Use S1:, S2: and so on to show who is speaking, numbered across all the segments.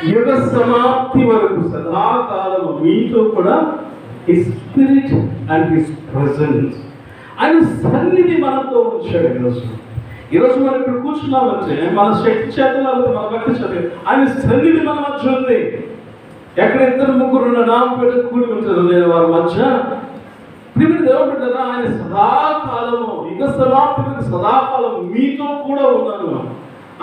S1: యుగ సమాప్తి వరకు సదాకాలం మీతో కూడా his spirit and his presence, ఆయన సన్నిధి మనతో ఉంచాడు. ఈరోజు మనం ఇక్కడ కూర్చున్నామంటే మన శక్తి చేతలు, మన భక్తి చేత ఆయన సన్నిధి మన మధ్య ఉంది. ఎక్కడ ఇద్దరు ముగ్గురు నామం పెట్టి కూడి ఉంటారు నేను వారి మధ్య. ప్రియమైన దేవుడు కదా, ఆయన సదాకాలము యుగ సమాప్తి సదాకాలం మీతో కూడా ఉన్నాను.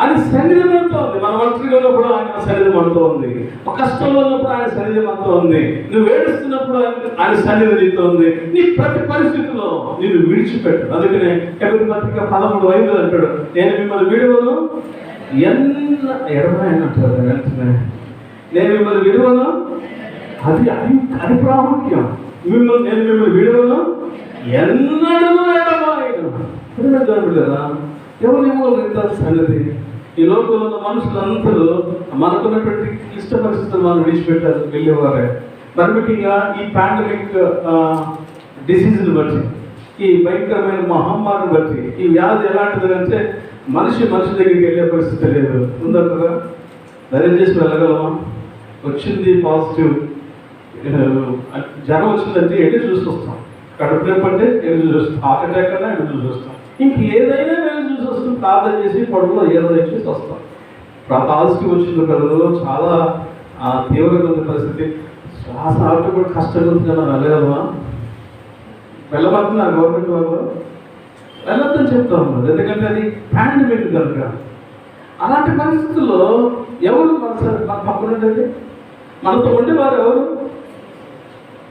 S1: ఆయన సన్నిధి మనతో ఉంది. మన ఒంటరిగా ఉన్నప్పుడు ఆయన సన్నిధి మనతో ఉంది. ఒక కష్టంలో ఉన్నప్పుడు ఆయన సన్నిధి మనతో ఉంది. నువ్వు ఏడుస్తున్నప్పుడు ఆయన సన్నిధి నీతో ఉంది. నీ ప్రతి పరిస్థితిలో నేను విడిచిపెట్టు. అందుకనే ఎబ్రీ పత్రిక 13:5 అంటాడు, నేను మిమ్మల్ని విడువను ఎడబాయని అంటారు వెంటనే. నేను మిమ్మల్ని విడువను, అది అది అది ప్రాముఖ్యం. నేను మిమ్మల్ని విడువను ఎన్నడూ ఎడబాయను. కదా ఎవరు ఇంత సన్నిధి. ఈ లోకంలో ఉన్న మనుషులందరూ మనకున్నటువంటి క్లిష్ట పరిస్థితులు మనం విడిచిపెట్టారు, వెళ్ళేవారే. మరి ముఖ్యంగా ఈ పాండమిక్ డిసీజ్ని బట్టి, ఈ భయంకరమైన మహమ్మారిని బట్టి, ఈ వ్యాధి ఎలాంటిది అంటే మనిషి దగ్గరికి వెళ్ళే పరిస్థితి లేదు. ఉందా కదా, ధైర్యం చేసి వెళ్ళగలమా? వచ్చింది పాజిటివ్, జ్వరం వచ్చిందంటే వెళ్ళి చూసి వస్తాం. కడుపు నొప్పి అంటే వెళ్ళి చూస్తాం. హార్ట్ అటాక్ అన్నా వెళ్ళి చూస్తాం. ఇంక ఏదైనా వెళ్ళి చూసి వస్తాం. ప్రార్థన చేసి పొడవులో ఏదో చేసి వస్తాం. పాజిటివ్ వచ్చింది కదా, చాలా తీవ్రంగా ఉంది పరిస్థితి. శ్వాస ఆడటం కూడా కష్టంగా ఉంది కదా, వెళ్ళగలమా? వెళ్ళబడుతున్నారు గవర్నమెంట్ వాళ్ళు, వెళ్ళొద్దని చెప్తా ఉన్నారు. ఎందుకంటే అది పాండమిక్ కనుక. అలాంటి పరిస్థితుల్లో ఎవరు మన పక్కన ఉండేది? మనతో ఉండేవారు ఎవరు?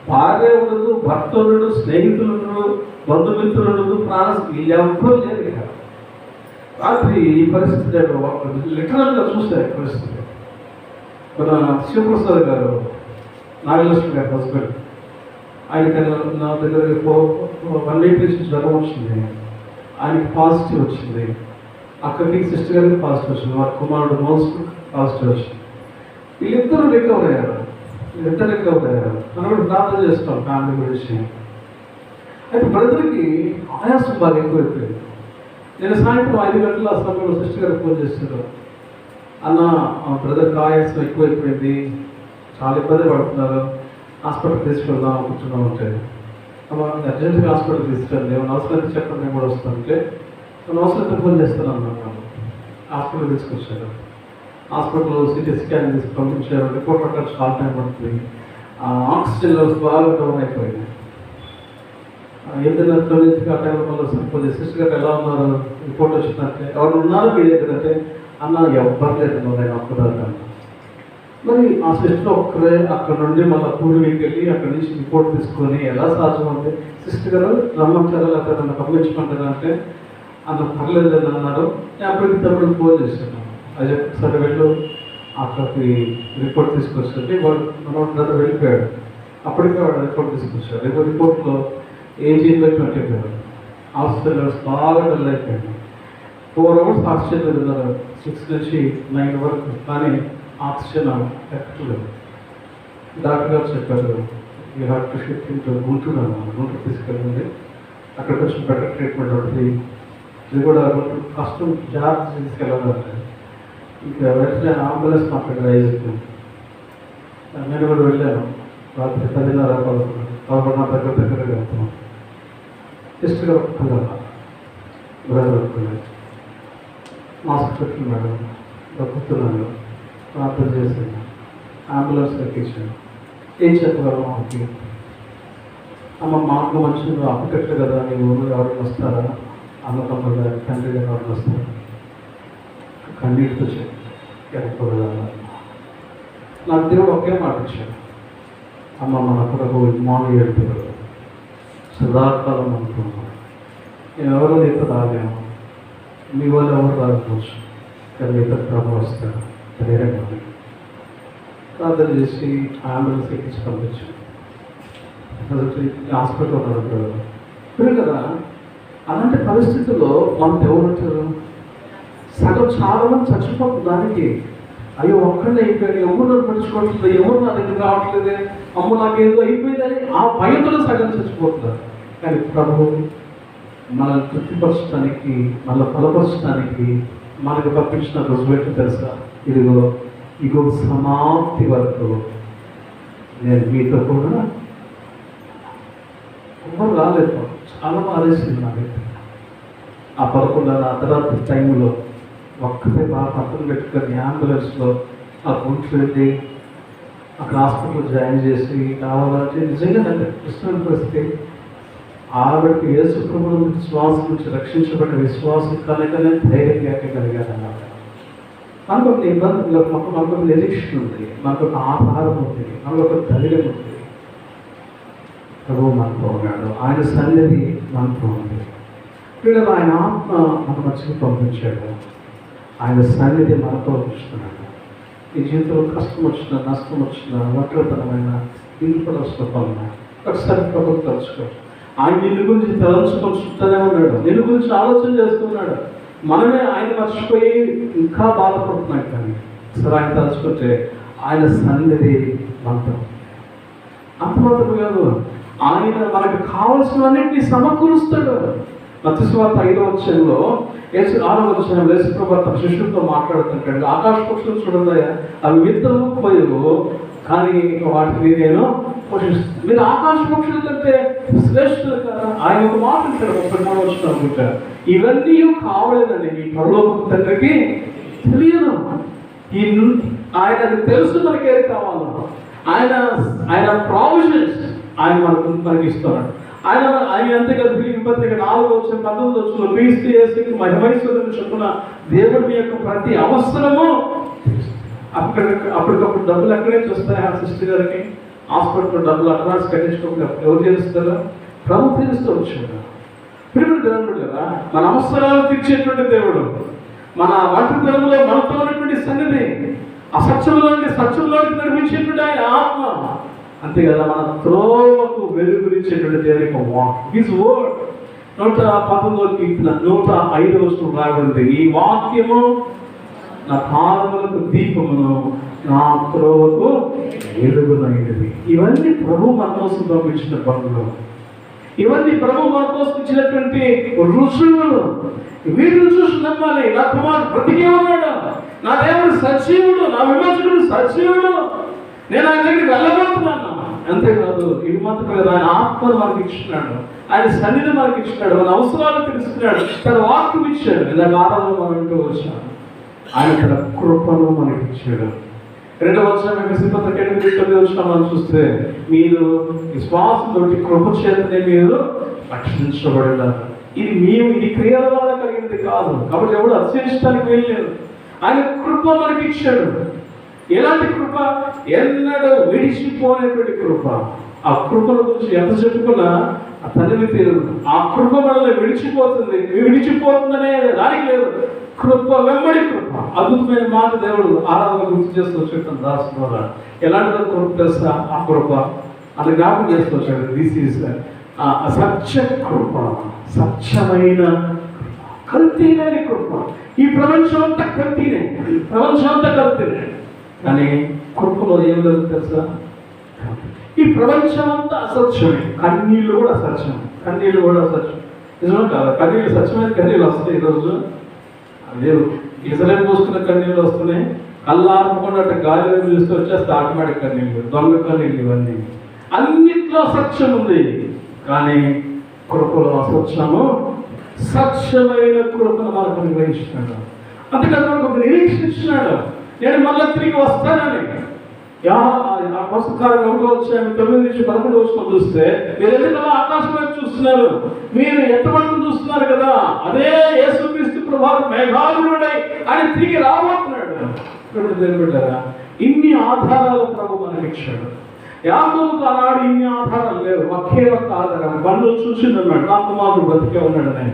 S1: భార్య ఉండదు, భర్త ఉండడు, స్నేహితులు ఉండడు, బంధుమిత్రులు ఉండదు, వీళ్ళెవ్వరూ లేరు. ఇక రాత్రి ఈ పరిస్థితి లిటరల్గా చూస్తే పరిస్థితి. మన శివప్రసాద్ గారు, నాగలక్ష్మి గారి హస్బెండ్, ఆయనకి నా దగ్గర 1 week నుంచి జ్వరం వచ్చింది. ఆయనకి పాజిటివ్ వచ్చింది. అక్కడికి సిస్టర్ గారికి పాజిటివ్ వచ్చింది. వారి కుమారుడు మోస్ట్ పాజిటివ్ వచ్చింది. వీళ్ళిద్దరూ రికవర్ అయ్యారు. మనం కూడా ప్రార్థన చేస్తాం ఫ్యామిలీ గురించి. అయితే బ్రదర్కి ఆయాసం బాగా ఎక్కువైపోయింది. నేను సాయంత్రం 5 గంటల సమయంలో సిస్టర్ గారికి ఫోన్ చేస్తున్నాను, అన్న బ్రదర్కి ఆయాసం ఎక్కువైపోయింది, చాలా ఇబ్బంది పడుతున్నారు, హాస్పిటల్ తీసుకెళ్దాం అనుకుంటున్నాం. అంటే అర్జెంట్గా హాస్పిటల్ తీసుకెళ్ళి ఏమైనా అవసరం చెప్పండి, నేను కూడా వస్తానంటే నేను అవసరం ఫోన్ చేస్తాను అన్నాను. హాస్పిటల్ తీసుకొచ్చాను. హాస్పిటల్లో సిటీ స్కాన్ తీసి పంపించారు. రిపోర్ట్ ప్రకారం చాలా టైం పడుతుంది. ఆక్సిజన్ లెవెల్స్ బాగా డౌన్ అయిపోయింది. ఏదైనా ఆ టైంలో మళ్ళీ సిస్టర్ గారు ఎలా ఉన్నారు, రిపోర్ట్ వచ్చిందంటే ఎవరు ఉన్నారు మీ దగ్గర అంటే, అన్న ఎవ్వరు లేదు నేను ఒక్కదాన్ని. మరి ఆ సిస్టర్ ఒక్కరే అక్కడ నుండి మళ్ళీ పూర్వీకి వెళ్ళి అక్కడి నుంచి రిపోర్ట్ తీసుకొని ఎలా సాధ్యం అంటే, సిస్టర్ గారు రమ్మంటారా లేకపోతే నన్ను పంపించమంటారా అంటే, అన్న పర్లేదని అన్నారు. నేను అప్పటికి తప్పుడు ఫోన్ చేశాను. అది సరే వెళ్ళు అక్కడికి రిపోర్ట్ తీసుకొచ్చి వాడు మన వెళ్ళిపోయాడు. అప్పటికే వాడు రిపోర్ట్ తీసుకొచ్చాడు. రిపోర్ట్లో AG/20 ఆక్సిజన్ లెవెల్స్ బాగా డల్ అయిపోయాడు. 4 hours ఆక్సిజన్ ఉన్నారు, 6 నుంచి 9 వరకు, కానీ ఆక్సిజన్ ఎక్కట్లేదు. డాక్టర్ గారు చెప్పారు, ఈ హార్ట్ షిఫ్ట్ ఇంటూ గుంటూరు తీసుకెళ్ళండి, అక్కడ కొంచెం బెటర్ ట్రీట్మెంట్ ఉంటుంది. ఇది కూడా కొంచెం కష్టం, జాగ్రత్త తీసుకెళ్ళాలంటే. ఇంకా వెంటనే అంబులెన్స్ మాకు రైజ్ అయిపోయింది. నేను కూడా వెళ్ళాను. రాత్రి 10:30 నా దగ్గర వెళ్తున్నాను. సిస్టర్ గారు ఒప్పుకున్నాను, మాస్క్ పెట్టుకున్నాడు, దక్కుతున్నాను, ప్రార్థన చేశాను, అంబులెన్స్ ఎక్కించాను. ఏం చెప్పగలను ఆమెకి? అమ్మ మాకు మంచి అప్పకెట్లు కదా, నీ ఊళ్ళో ఎవరైనా వస్తారా, అన్నదమ్ములు గారు తండ్రి గారు ఎవరైనా వస్తారా? కన్నీటితో చెప్పకూడదా? నాకు దేవుడు ఒకే మాట ఇచ్చాడు, అమ్మ మన కొరకు మామూలు ఏడుపుడు సదాకాలం అనుకున్నాను. నేను ఎవరో నీతో రాలేము, మీ వాళ్ళు ఎవరు రాకపోవచ్చు, కానీ నీతో ప్రభు వస్తాను ధైర్యంగా. ప్రార్థన చేసి అంబులెన్స్ ఎక్కించి పంపించాను. హాస్పిటల్ ఉన్నాడు కదా. అలాంటి పరిస్థితుల్లో మనం ఎవరు ఉంటారు? సగం చాలా మంది చచ్చిపోతుంది దానికి. అయ్యో ఒక్కడే అయిపోయాడు, ఎవరు నన్ను పడుచుకోవట్లేదు, ఎవరు నా దగ్గర రావట్లేదే, అమ్మ నాకేదో అయిపోయిందని ఆ భయంతో సగం చచ్చిపోతున్నారు. కానీ ప్రభు మనల్ని తృప్తిపరచడానికి, మనల్ని బలపరచడానికి మనకు పంపించిన రుజువు తెలుసా? ఇదిగో ఇగో సమాప్తి వరకు నేను మీతో కూడా ఎవరు రాలేదు. చాలా ఆలోచించింది నాకైతే. ఆ 11 అర్ధరాత్రి టైంలో ఒక్కటే బాగా పక్కన పెట్టుకొని అంబులెన్స్లో ఆ గుంట్లు వెళ్ళి అక్కడ హాస్పిటల్లో జాయిన్ చేసి కావాలంటే నిజంగా నాకు ఇష్టమైన పరిస్థితి. ఆవిడకి యేసు ప్రభువు విశ్వాసం నుంచి రక్షించబడిన విశ్వాసం కనుకనే ధైర్యంగా కలిగాను అన్నమాట. మనకు ఒక ఇబ్బంది, మనకు ఒక నిరీక్షణ ఉంది, మనకు ఒక ఆధారం ఉంది, మనకు ఒక ధైర్యం ఉంది. ప్రభువు మనతో ఉన్నాడు, ఆయన సన్నిధి మనతో ఉంది. వీళ్ళు ఆయన ఆత్మ మన మధ్యకి పంపించాడు, ఆయన సన్నిధి మనతో ఉంచుతున్నాడు. ఈ జీవితంలో కష్టం వచ్చినా, నష్టం వచ్చినా, ఒంటరితనమైన ఇల్లు కూడా వస్తున్నా ఒకసారి ప్రభుత్వం తలుచుకో. ఆయన నిన్ను గురించి తలంచుకొని చుట్టూనే ఉన్నాడు, నిన్ను గురించి ఆలోచన చేస్తున్నాడు. మనమే ఆయన మర్చిపోయి ఇంకా బాధపడుతున్నాం. కానీ సరే ఆయన తలుచుకుంటే ఆయన సన్నిధి మనతో. అంత మాత్రం కాదు, ఆయన మనకు కావాల్సినవన్నింటినీ సమకూరుస్తాడు. మత్తయి సువార్త 5వ అధ్యాయంలో 6వ అధ్యాయంలో యేసు ప్రభువు తన శిష్యులతో మాట్లాడుతుంటాడు. ఆకాశ పక్షులు చూడండి, అవి విత్తము పోయవు, కానీ వాటిని నేను పోషిస్తాను. మీరు ఆకాశ పక్షుల కంటే శ్రేష్ఠులు కదా. ఆయన ఒక మాట అంటాడు 33వ వచనం అనుకుంటా, ఇవన్నీ కావలేదండి మీ పరలోకపు తండ్రికి తెలియదు. ఆయనకు తెలుసు మనకి ఏది కావాలో. ఆయన ప్రావిజన్స్ ఆయన మనకి ఇస్తున్నాడు. ఆయన అంతేకాదు, ఫిలిప్పీ పత్రిక 4వ అధ్యాయం 19వ వచనంలో క్రీస్తు యేసుకి మహిమైశ్వర్యం చొప్పున దేవుడి యొక్క ప్రతి అవసరము అప్పటికప్పుడు డబ్బులు ఎక్కడే చూస్తాయి. ఆ సిస్టర్ గారికి హాస్పిటల్లో డబ్బులు అడ్వాన్స్ కట్టించుకోకుండా ఎవరు చేస్తారో ప్రభు తీరుస్తూ వచ్చాడు. ప్రియుడు దేవుడు కదా, మన అవసరాలు తీర్చేటువంటి దేవుడు. మన ఒంటరితనంలో మనతో ఉన్నటువంటి సన్నిధి, అసత్యంలో నుండి సత్యంలోకి నడిపించేటువంటి ఆయన ఆత్మ. అంతే కదా, మన త్రోవకు వెలుగునిచ్చేటువంటి దేవుని యొక్క వాక్, హిస్ వర్డ్. 119వ కీర్తన 105వ వచనం రాయబడింది, ఈ వాక్యము నా పాదములకు దీపమును, నా త్రోవకు వెలుగునైనది. ఇవన్నీ ప్రభు మన కోసం పంపించిన పనులు, ఇవన్నీ ప్రభు మన కోసం ఇచ్చినటువంటి రుచులు. వీటిని చూసి నమ్మాలి, నా కుమారుడు బ్రతికే ఉన్నాడు, నా దేవుడు సజీవుడు, నా విమోచకుడు సజీవుడు, నేను ఆయన దగ్గరికి వెళ్ళబోతున్నాను. అంతేకాదు, ఇది మాత్రం కదా, ఆయన ఆత్మను మనకి ఇచ్చినాడు, ఆయన సన్నిధి మనకి ఇచ్చినాడు, మన అవసరాలు తెలుస్తున్నాడు, తన వాక్యం ఇచ్చాడు. ఇలా ఆరాధన మనం ఇంటూ వచ్చాడు, ఆయన తన కృపను మనకి ఇచ్చాడు. 2వ అధ్యాయం ఎఫెసీ పత్రిక 8:9 వచనం చూస్తే, మీరు విశ్వాసంతో కృప చేతనే మీరు రక్షించబడినారు. ఇది క్రియల వల్ల కలిగినది కాదు, కాబట్టి ఎవడు అతిశయించడానికి వెళ్ళలేదు. ఆయన కృప మనకి ఇచ్చాడు. ఎలాంటి కృప? ఎన్నడూ విడిచిపోయినటువంటి కృప. ఆ కృపల గురించి ఎంత చెప్పుకున్నా ఆ తల్లిని తీరదు. ఆ కృప మనల్ని విడిచిపోతుందనే దానికి లేదు. కృప వెంబడి కృప. అద్భుతమైన మాట దేవుడు ఆరాధన గుర్తు చేస్తూ వచ్చాడు దాసు ద్వారా. ఎలాంటి కృప తెలుసా? ఆ కృప అది జ్ఞాపకం చేస్తూ వచ్చాడు. దిస్ ఈజ్ సత్య కృప, స్వచ్ఛమైన కల్తీలేని కృప. ఈ ప్రపంచం అంతా కల్తీనే, కానీ కృపలో ఏం లేదు తెలుసా? ఈ ప్రపంచం అంతా అసత్యమే. కన్నీళ్ళు కూడా అసత్యం. నిజమే కాదు, కన్నీళ్ళు సత్యమైన కన్నీళ్ళు వస్తాయి. ఈరోజు లేవు. ఇసలేం పోసుకున్న కన్నీళ్ళు వస్తున్నాయి. కళ్ళారకుండా గాలిలో చూస్తూ వచ్చేస్తే ఆటోమేటిక్ కన్నీళ్ళు, దొంగ కన్నీళ్ళు, ఇవన్నీ అన్నిట్లో అసత్యం ఉంది. కానీ కృపలో అసత్యము, సత్యమైన కృపను మనకు నిర్వహించినాడు. అందుకని మనకు ఒక నిరీక్షణ ఇచ్చినాడు, నేను మళ్ళీ తిరిగి వస్తానని. పుస్తకాలు 1వ అధ్యాయం 9-11 చూస్తే, మీరు ఎందుకు ఆకాశం వైపు చూస్తున్నారు? మీరు ఎత్తబడుతూ చూస్తున్నారు కదా, అదే యేసుక్రీస్తు ప్రభువు మేఘాలుడై ఆయన తిరిగి రాబోతున్నాడు. దేవుడారా, ఇన్ని ఆధారాలు ప్రభు మనకి ఇచ్చాడు. యాకోబుకు ఆనాడు ఇన్ని ఆధారాలు లేవు, ఒకే ఒక్క ఆధారం, బండ్లు చూసిందన్నాడు, నా కుమారుడు బ్రతికే ఉన్నాడని.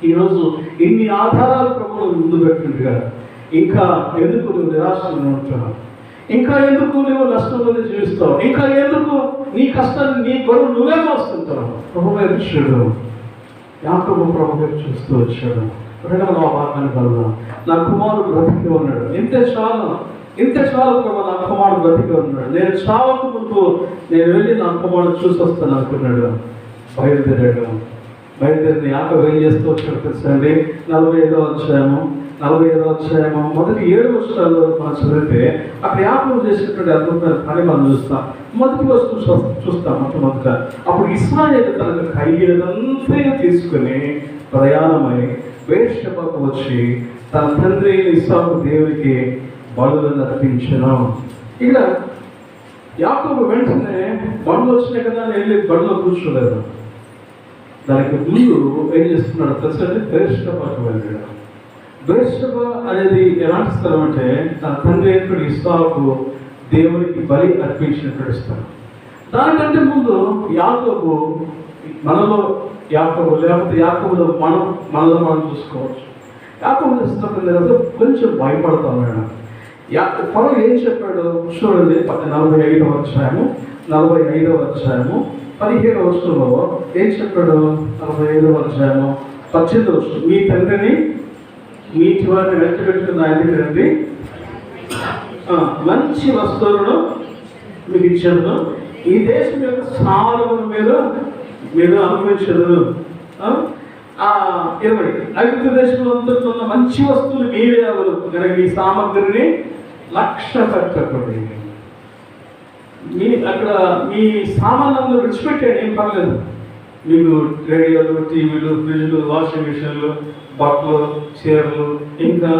S1: ఈరోజు ఇన్ని ఆధారాలు ప్రభువు ముందు పెట్టింది కదా, ఇంకా ఎందుకు నువ్వు నిరాశలో ఉంటున్నావు? ఇంకా ఎందుకు నువ్వు నష్టంలోనే జీవిస్తావు? ఇంకా ఎందుకు నీ కష్టాన్ని, నీ బరువు నువ్వే మోస్తుంటావు? ప్రభు వైపు చూడు. యాకోబు ప్రభు వైపు చూస్తూ వచ్చాడు. 2వ భాగాన్ని కలుగుదాం. నా కుమారుడు బ్రతికి ఉన్నాడు. ఇంతే చాలు ప్రభు, నా కుమారుడు బ్రతికి ఉన్నాడు. నేను చావకు ముందు నేను వెళ్ళి నా కుమారుడు చూసి వస్తాను అనుకున్నాడు. బయలుదేరిన యాకోబు ఏం చేస్తూ వచ్చాడు తెలుసండి? 45వ అధ్యాయము 45వ అధ్యాయము మొదటి 7 వచనాల్లో మనం చదివితే అక్కడ యాకోబు చేసినటువంటి అద్భుతమైన పని మనం చూస్తాం. మొదటి వస్తువు చూస్తాం. మొట్టమొదట అప్పుడు ఇశ్రాయేలు తనకు కలిగినదంతా తీసుకుని ప్రయాణమై బెర్షెబాకు వచ్చి తన తండ్రి ఇస్సాకు దేవునికి బలులను అర్పించెను. ఇక్కడ యాకోబు వెంటనే బండ్లు వచ్చినాయి కదా అని వెళ్ళి బండ్లో కూర్చోలేదు. దానికి ముందు ఏం చేస్తున్నాడు తెలుసా? బెర్షెబాకు వెళ్ళాడు. బెర్షెబా అనేది ఎలాంటి స్థలం అంటే తన తండ్రి అయినటువంటి ఇస్సాకు దేవునికి బలి అర్పించినటువంటి స్థలం. దానికంటే ముందు యాకోబు మనలో యాకోబు లేకపోతే యాకోబులో మనలో మనం చూసుకోవచ్చు. యాకోబు చేస్తున్నప్పుడు లేదా కొంచెం భయపడతాం మేడం. ఫరో ఏం చెప్పాడు చూడండి. 45వ అధ్యాయము 17వ వచనంలో ఏం చెప్పాడు? 45వ అధ్యాయము 18వ వచనం, మీ తండ్రిని మీ చివరిని వెంటబెట్టుకున్న ఆయన రండి, మంచి వస్తువులను మీకు ఇచ్చాను, ఈ దేశం యొక్క సారమును మీరు అనుభవించదు. 20 ఐగుప్తు దేశంలో ఉన్న మంచి వస్తువులు మీరే అవ్వదు కనుక మీ సామగ్రిని లక్ష్య పెట్టకండి. అక్కడ మీ సామాన్లు విడిచిపెట్టాడు, ఏం పర్లేదు. మీకు రేడియోలు, టీవీలు, ఫ్రిడ్జ్లు, వాషింగ్ మిషన్లు, బట్టలు, చీరలు, ఇంకా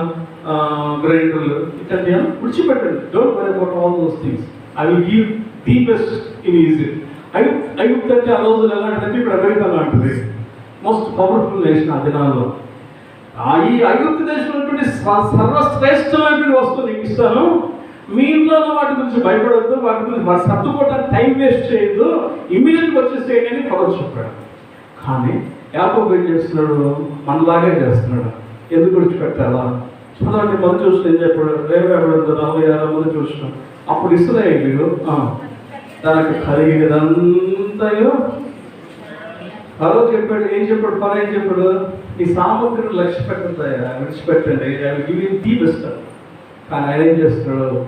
S1: గ్రైండర్లు ఇట్లాంటి విడిచిపెట్టండి. Don't worry about all those things. I will give the best in Egypt. ఐగుప్తు అంటే ఆ రోజులు ఎలాంటిదంటే ఇప్పుడు అమెరికా లాంటిది, మోస్ట్ పవర్ఫుల్ నేషన్ ఆ దినాల్లో. ఈ ఐగుప్తు దేశంలో సర్వశ్రేష్టమైనటువంటి వస్తువులు నీకు ఇస్తాను, మీ ఇంట్లో వాటి గురించి భయపడవద్దు, వాటి గురించి సర్దుకోవడానికి టైం వేస్ట్ చేయొద్దు, ఇమ్మీడియట్గా వచ్చేసేయండి అని ఫరో చెప్పాడు. కానీ యాకోబు ఏం చేస్తున్నాడు? మనలాగే చేస్తున్నాడు. ఎందుకు విడిచిపెట్టాలా? చదవండి. మొదటి చూసిన ఏం చెప్పాడు? 46 మొదటి చూసిన అప్పుడు ఇశ్రాయేలీయులు తనకు కలిగినదంతయో ఫరో చెప్పాడు. ఏం చెప్పాడు? ఫరో ఏం చెప్పాడు? ఈ సామగ్రిని లక్ష్య పెట్టండి, విడిచిపెట్టండి, ది బెస్ట్. కానీ ఆయన ఏం చేస్తున్నాడు?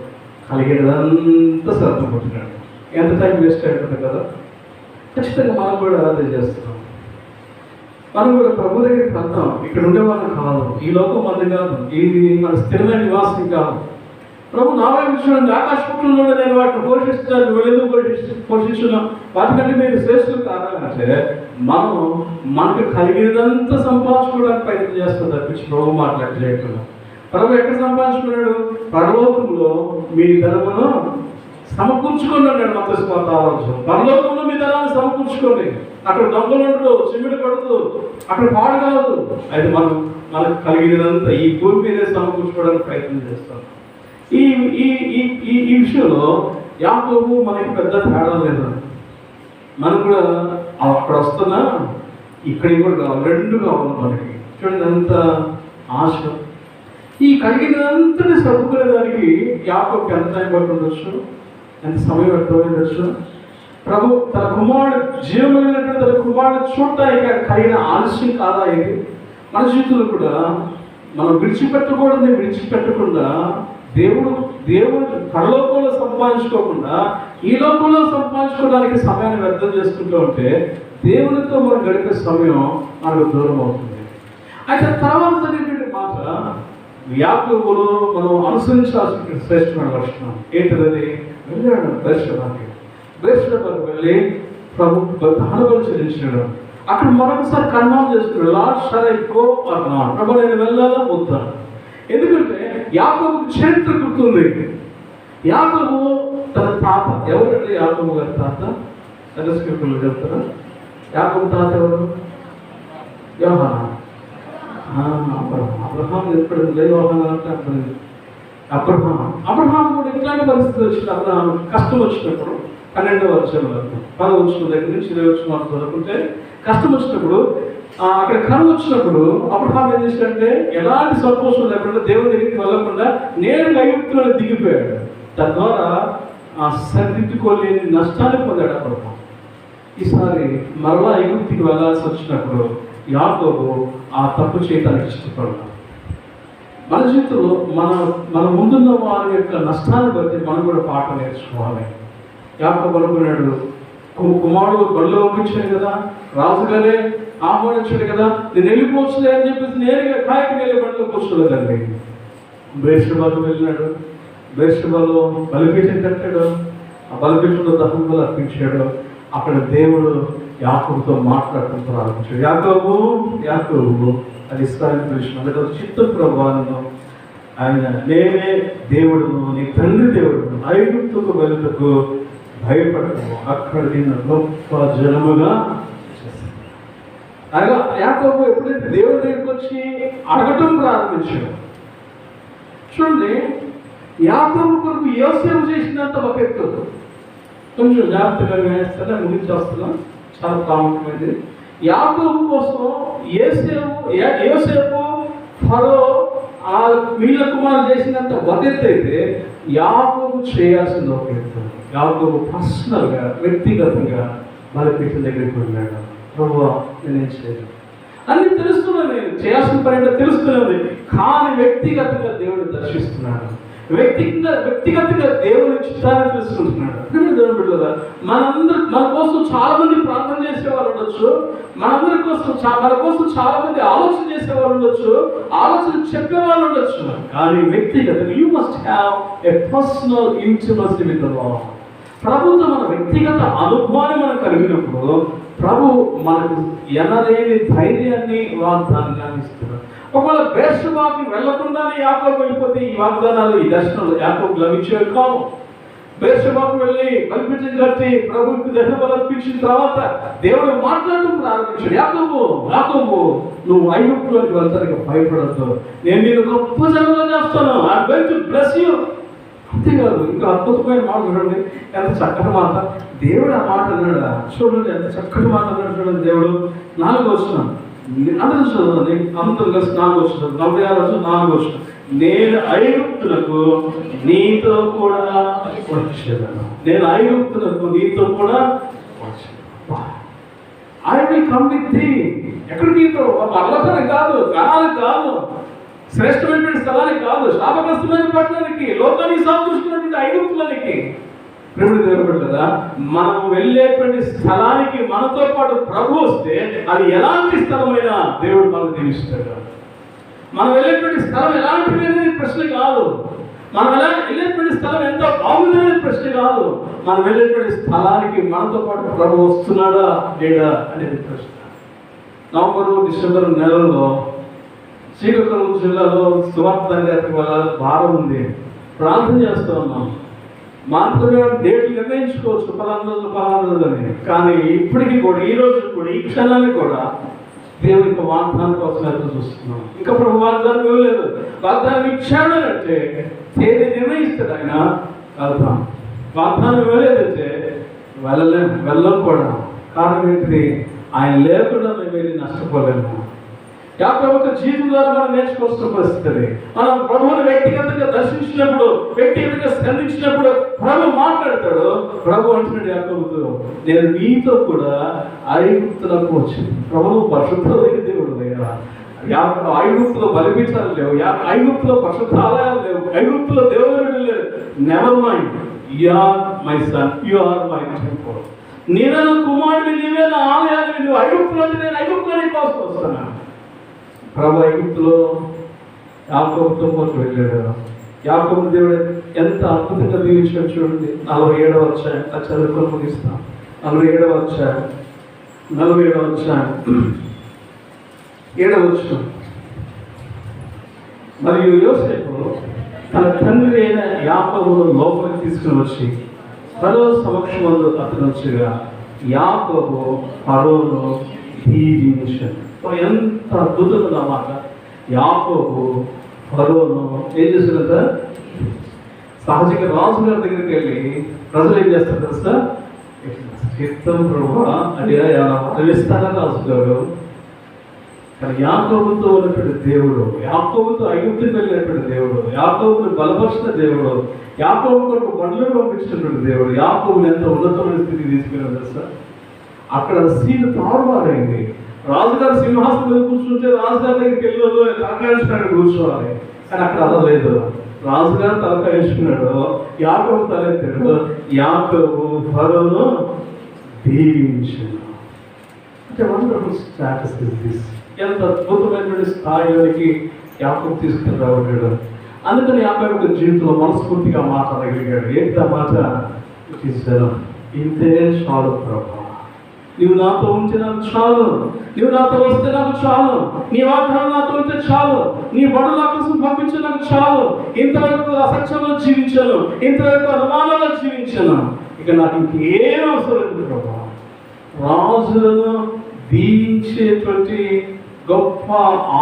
S1: కలిగినదంతా సర్దుకుంటున్నాడు. ఎంత టైం వేస్ట్ అయిపోతుంది కదా. ఖచ్చితంగా మనం కూడా అదే చేస్తున్నాం. మనం కూడా ప్రభు దగ్గరికి వెళ్తాం. ఇక్కడ ఉండేవాళ్ళం కాదు, ఈ లోకం మంది కాదు, ఇది మన స్థిరమైన నివాసం కాదు. ప్రభు నా విషయం ఆకాశంలో నేను వాటిని పోషిస్తాను, నువ్వు ఎందుకు పోషిస్తున్నాం, వాటికంటే మీరు శ్రేష్ఠులు కాదంటే మనకు కలిగినదంతా సంపాదించుకోవడానికి ప్రయత్నం చేస్తాం తప్పించి ప్రభు మాట్లాడి చేయకుండా. ప్రభు ఎక్కడ సంపాదించుకున్నాడు? పరలోకంలో మీ ధనమును సమకూర్చుకోండి అన్నాడు మత్తయి 16. పరలోకంలో మీ ధనాన్ని సమకూర్చుకోండి. అక్కడ దొంగలు ఉండదు, చిమ్మిడి పడుతూ, అక్కడ పాడు కాదు. అయితే మనకు కలిగినదంతా ఈ భూమి మీదే సమకూర్చుకోవడానికి ప్రయత్నం చేస్తాం. ఈ విషయంలో యాకోబు మనకి పెద్ద తేడా లేదు. మనం కూడా అక్కడ వస్తున్నా ఇక్కడికి కూడా కావాలి, రెండు కావాలి మనకి. చూడండి ఎంత ఆశ. ఈ కలిగినంతని సర్దుకునేదానికి యాకోబుకి ఎంత టైం పట్టి ఉండొచ్చు, ఎంత సమయం పట్టి ఉండొచ్చు. ప్రభు తన కుమారుడు జీవమైనటువంటి తన కుమారుడు చూడటానికి కలిగిన ఆలస్యం కాదా ఇది? మన జీవితంలో కూడా మనం విడిచిపెట్టకుండా దేవుడు పరలోకంలో సంపాదించుకోకుండా ఈ లోకంలో సంపాదించుకోవడానికి సమయాన్ని వ్యర్థం చేసుకుంటూ ఉంటే దేవునితో మనం గడిపే సమయం మనకు దూరం అవుతుంది. అయితే తర్వాత జరిగినటువంటి మాట యాకోబులో మనం అనుసరించాల్సిన శ్రేష్టమైన లక్షణం ఏంటిది? వెళ్ళాడు బెర్షెబాకు వెళ్ళి ప్రభు దహనబలి చెల్లించాడు. అక్కడ మరొకసారి కన్ఫర్మ్ చేస్తున్నాడు, Lord shall I go or not? ప్రభు నేను వెళ్ళాలా వద్దా? ఎందుకంటే యాకోబుకు చరిత్ర గుర్తుంది. యాకోబు తన తాత ఎవరంటే యాకోబు గారి తాత స్క్రిప్టులు చెప్తారా? యాకోబు తాత ఎవరు? యోహాను. అబ్రహాం ఎప్పుడు లేదు, యోహాను అంటే అబ్రహాం కూడా ఇట్లాంటి పరిస్థితి వచ్చిన అబ్రహాం కష్టం వచ్చినప్పుడు 12వ అధ్యాయంలో 10వ వచనం దగ్గర నుంచి 20వ వచనం వరకు చదువుకుంటే కష్టం వచ్చినప్పుడు అక్కడ కరువు వచ్చినప్పుడు అబ్రహాం ఏం చేశాడంటే ఎలాంటి సంతోషం లేకుండా దేవుని దగ్గరికి వెళ్ళకుండా నేరుగా ఐగుప్తులో దిగిపోయాడు. తద్వారా సరిదిద్దుకోలేని నష్టాన్ని పొందాడు అబ్రహాం. ఈసారి మరలా ఐగుప్తుకి వెళ్ళాల్సి వచ్చినప్పుడు యాకోబు ఆ తప్పు చేయడానికి ఇష్టపడతాం. మన జీవితంలో మన ముందున్న వారి యొక్క నష్టాన్ని బట్టి మనం కూడా పాఠం నేర్చుకోవాలి. యాకోబు అనుకున్నాడు, కుమారుడు బళ్ళు పంపించాడు కదా, రాజుగారే ఆహ్వానించాడు కదా, నేను వెళ్ళిపోవచ్చులే అని చెప్పేసి నేరుగా కాయకి వెళ్ళి బండిలో కూర్చోలేదండి. బేర్షెబాకు వెళ్ళినాడు. బేర్షెబాలో బలిపీఠం కట్టాడు. ఆ బలిపీఠంలో దహన బలి అర్పించాడు. అక్కడ దేవుడు యాకోబుతో మాట్లాడటం ప్రారంభించాడు. యాకోబు యాకోబు అది ఇస్రాయేలు పిలిచిన అందులో చిత్త ప్రభావంలో ఆయన నేనే దేవుడును, నీ తండ్రి దేవుడును, ఐగుప్తుకు వెలుటకు భయపడము, అక్కడ నేను గొప్ప జనముగా చేశాను. అనగా యాకోబు ఎప్పుడైతే దేవుడి దగ్గరికి వచ్చి అడగటం ప్రారంభించాడు. చూడండి, యాకోబు కొరకు యోసేపు చేసినంత ఒక ఎత్తు. కొంచెం జాగ్రత్తగా వేస్తారా, ముగించేస్తున్నాం, చాలా ప్రాముఖ్యమైనది. యాకోబు కోసం యోసేపు ఫరో ఆ వీళ్ళ కుమారులు చేసినంత ఒక ఎత్తు అయితే యాకోబు చేయాల్సింది ఒక ఎత్తు. యాకోబు పర్సనల్గా వ్యక్తిగతంగా బలిపీఠం దగ్గరికి వెళ్ళాడు. ప్రభువా నేనేం చేయను అన్ని తెలుస్తున్నాను, నేను చేయాల్సిన పని అంటే తెలుస్తున్నది, కానీ వ్యక్తిగతంగా దేవుడిని దర్శిస్తున్నాడు. వ్యక్తిగతంగా దేవుని చిత్తాన్ని తెలుసుకుంటున్నాడు. దేవుని బిడ్డలారా, మన కోసం చాలా మంది ప్రార్థన చేసేవారు ఉండొచ్చు, మన కోసం చాలా మంది ఆలోచన చేసేవారు ఉండొచ్చు, ఆలోచన చెప్పేవాళ్ళు ఉండొచ్చు, కానీ వ్యక్తిగతంగా you must have a personal intimacy with the lord. ప్రభుత్వం మన వ్యక్తిగత అనుభవాన్ని మనం కలిగినప్పుడు ప్రభు మనకు ఎనలేని ధైర్యాన్ని వాగ్దానాన్ని ఇస్తున్నారు. ఒకవేళ బేర్షెబాకి వెళ్లకుండానే యాకోబు వెళ్ళిపోతే ఈ వాగ్దానాలు, ఈ దర్శనాలు యాకోబు లభించేవి కావు. బేర్షెబాకు వెళ్ళి బలిపీఠం కట్టి ప్రభువుకి దహన బలి అర్పించిన తర్వాత దేవుడు మాట్లాడటం ప్రారంభించాడు. యాకోబు నువ్వు ఐగుప్తులోకి వెళ్తానికి భయపడద్దు, నేను నేను గొప్ప జనంగా చేస్తాను, I'm going to bless you. అంతేకాదు, ఇంకా అద్భుతమైన మాట చూడండి, ఎంత చక్కటి మాట దేవుడు ఆ మాట అన్నాడు. చూడండి ఎంత చక్కటి మాట అన్నాడు చూడండి దేవుడు. 4వ వచనం అందరూ చదవండి, అందరూ కలిసి 4వ వచనం, 46 వచనం. నేను ఐగుప్తులకు నీతో కూడా వచ్చేదాను, నేను ఐగుప్తులకు నీతో కూడా వచ్చేదాను. I will come with thee. ఎక్కడికి? పర్వతానికి కాదు, కణాలకు కాదు, శ్రేష్టమైనటువంటి స్థలానికి కాదు, శాపగ్రస్తమైన పట్టణానికి, లోకానికి సాదృశ్యమైనటువంటి ఐగుప్తులకి. ప్రభుడు దేవుడు కదా, మనం వెళ్ళేటువంటి స్థలానికి మనతో పాటు ప్రభు వస్తే అది ఎలాంటి స్థలమైనా దేవుడు మనకు దీవిస్తాడు. మనం వెళ్ళేటువంటి స్థలం ఎలాంటిది అనేది ప్రశ్న కాదు, మనం వెళ్ళేటువంటి స్థలం ఎంత బాగుందనేది ప్రశ్న కాదు, మనం వెళ్ళేటువంటి స్థలానికి మనతో పాటు ప్రభు వస్తున్నాడా లేడా అనేది ప్రశ్న. నవంబరు డిసెంబర్ నెలలో శ్రీకాకుళం జిల్లాలో సువార్త వల్ల భారం ఉంది, ప్రార్థన చేస్తూ ఉన్నాం. మాత్రమే డేట్లు నిర్ణయించుకోవచ్చు, 11 రోజులు అని, కానీ ఇప్పటికీ కూడా ఈ రోజు కూడా ఈ క్షణాన్ని కూడా దేవుని యొక్క వాగ్దానం కోసం ఎదురు చూస్తున్నాం. ఇంకా ప్రభు వాగ్దానం ఇవ్వలేదు, వాగ్దానం ఇచ్చాడు అంటే తేదీ నిర్ణయిస్తాడు ఆయన, వెళ్తాం. వాగ్దానం ఇవ్వలేదంటే వెళ్ళం కూడా. కారణం ఏంటిది? ఆయన లేకుండా మేము వెళ్ళి నష్టపోలేము. యాకోబు జీవితం ద్వారా మనం నేర్చుకోవాల్సిన పరిస్థితి. మనం ప్రభువుని వ్యక్తిగతంగా దర్శించినప్పుడు, వ్యక్తిగతంగా స్పందించినప్పుడు ప్రభు మాట్లాడతాడు. ప్రభు అంటున్నాడు యాకోబుతో, నేను నీతో కూడా ఐగుప్తులకు వచ్చింది. ప్రభువు పరిశుద్ధమైన దేవుడు లేదా, ఐగుప్తులో బలిపీఠాలు లేవు, ఐగుప్తులో పరిశుద్ధ ఆలయాలు లేవు, ఐగుప్తులో దేవుడు లేరు. Never mind, you are my son, you are my temple. నీవే నా కుమారుడు, నీవే నా ఆలయాన్ని, నువ్వు ఐగుప్తులో అంటే నేను ఐగుప్తులో నీ కోసం వస్తాను. ప్రభు ఐగుప్తులో యాకోబుతో పాటు వెళ్ళాడు. యాకోబు దేవుడు ఎంత అద్భుతంగా దీవించాడు చూడండి. 47వ అధ్యాయం చదువుకొని ముగిస్తాం. 47వ అధ్యాయం 7వ వచనం. మరియు యోసేపు తన తండ్రి అయిన యాకోబును లోపలికి తీసుకుని వచ్చి ఫరో సమక్షమందు అతను వచ్చగా యాకోబు ఫరోను దీవించాడు. ఎంత అద్భుతమైన మాట. యాకోబు ఫరోను ఏం చేస్తున్నదా? సహజంగా రాజు గారి దగ్గరికి వెళ్ళి ప్రజలు ఏం చేస్తారు తెలుసా? చిత్తం ప్రభు అంటే అడిస్తారా రాజు గారు. కానీ యాకోబుతో ఉన్నటువంటి దేవుడు, యాకోబుతో ఐగుప్తుకి వెళ్ళినటువంటి దేవుడు, యాకోబుని బలపరిచిన దేవుడు, యాకోబు కొరకు బండ్లను పంపించినటువంటి దేవుడు, యాకోబుని ఎంత ఉన్నతమైన స్థితికి తీసుకెళ్ళాడు తెలుసా? అక్కడ సీన్ తారుమారైంది. రాజుగారు సింహాసనం మీద కూర్చుంటే రాజుగారి దగ్గరికి వెళ్ళి తలకాయించుకున్నాడు కూర్చోవాలి, కానీ అక్కడ అలా లేదు. రాజుగారు తలకాయించుకున్నాడు, యాకోబు తలెత్తాడు. యాకోబు ఫరోను దీవించెను. అంటే వండర్ఫుల్ స్టాటస్ ఇస్ దిస్. ఎంత అద్భుతమైనటువంటి స్థాయిలోనికి యాకోబు తీసుకుని రాబడ్డాడు. అందుకని యాకోబు జీవితంలో మనస్ఫూర్తిగా మాట్లాడగలిగాడు. ఏంటి ఆ మాట? ఇంతే చాలు ప్రభా, నీవు నాతో ఉంటే నాకు చాలు, నీవు నాతో వస్తే నాకు చాలు, నీ వాగ్దానం నాతో ఉంటే చాలు, నీ బడుల కోసం పంపించే నాకు చాలు. ఇంతవరకు అసత్యంలో జీవించాను, ఇంతవరకు అనుమానంలో జీవించాను, ఇక నాకు ఇంకేం అవసరం లేదు ప్రభా. రాజులను దీవించేటువంటి గొప్ప